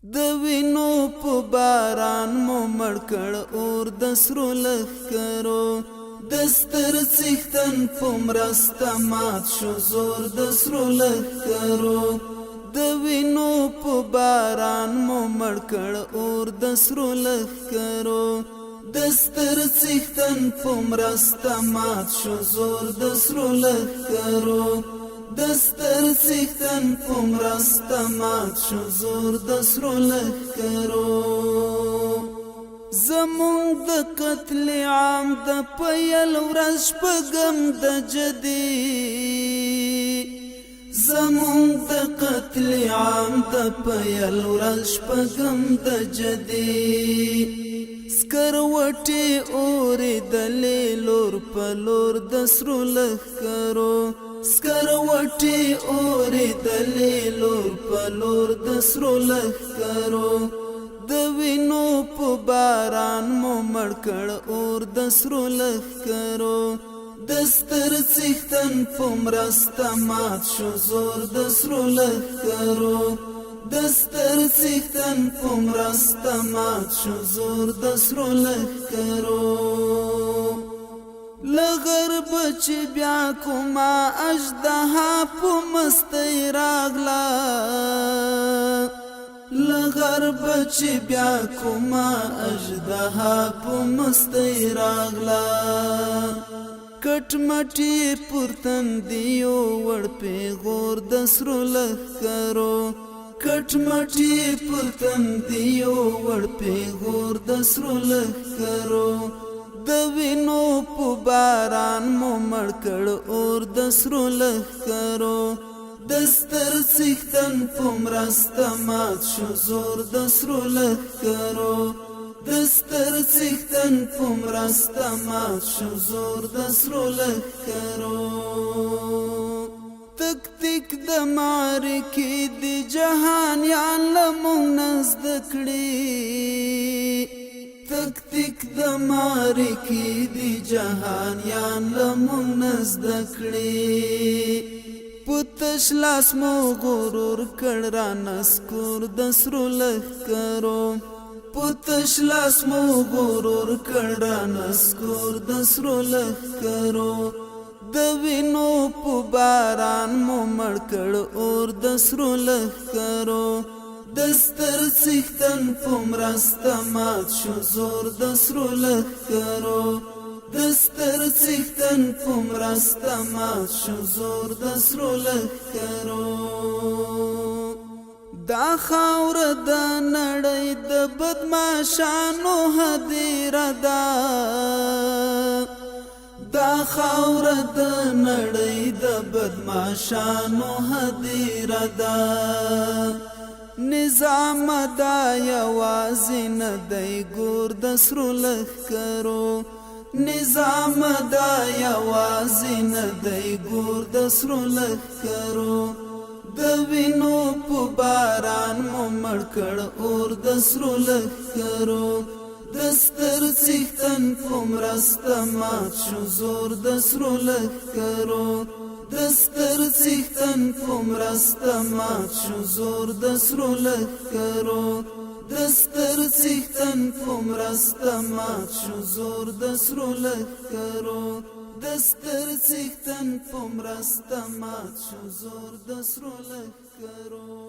د وینو په باران مو مړ کړ اور د سرو لښکرو د ستر څښتن په مرسته مات شو زور د سرو لښکرو د وینو په باران مو مړ کړ اور د سرو لښکرو د ستر څښتن په مرسته مات شو زور د سرو لښکرو د ستر څښتن په مرسته مات شو زور د سرو لښکرو زمونږ د قتل عام د پیل ورځ شپږم د جدي زمونږ د قتل عام د پیل ورځ شپږم د جدي سکروټې اورېدلې لور په لور د سرو لښکرو سکروټې اورېدلې لور په لور د سرو لښکرو د وینو په باران مو مړ کړ اور د سرو لښکرو د ستر څښتن په مرسته مات شو زور د سرو لښکرو د ستر څښتن په مرسته مات شو زور د سرو لښکرو لغرب چې بیا کومه اژدها په مستۍ راغله لغرب چې بیا کومه اژدها په مستۍ راغله کټ مټې پر تندیو وړ پیغور د سرو لښکرو کټ مټې پر تندیو وړ پیغور د سرو لښکرو د وینو په باران مو مړ کړ اور د سرو لښکرو د ستر څښتن په مرسته مات شو زور د سرو لښکرو د ستر څښتن په مرسته مات شو زور د سرو لښکرو تک تک د معرکې د جهانیان له موږ نه زده کړي تک تک د معرکې د جهانیان له موږ نه زده کړي په تش لاس مو غرور کړ را نسکور د سرو لښکرو په تش لاس مو غرور کړ را نسکور د سرو لښکرو د وینو په باران مو مړ کړ اور د سرو لښکرو د ستر څښتن په مرسته مات شو زور د سرو لښکرو د ستر څښتن په مرسته مات شو زور د سرو لښکرو دا خاوره د نړۍ د بدمعشانو هدیره ده دا خاوره د نړۍ د بدمعشانو هدیره ده نظام دا یوازې نه دی ګور د سرو لښکرو نظام دا یوازې نه دی ګور د سرو لښکرو د وینو په باران مو مړ کړ اور د سرو لښکرو د ستر څښتن په مرسته مات شو زور د سرو لښکرو د ستر څښتن په مرسته مات شو زور د سرو لښکرو د ستر څښتن په مرسته مات شو زور د سرو لښکرو د ستر څښتن په مرسته مات شو زور د سرو لښکرو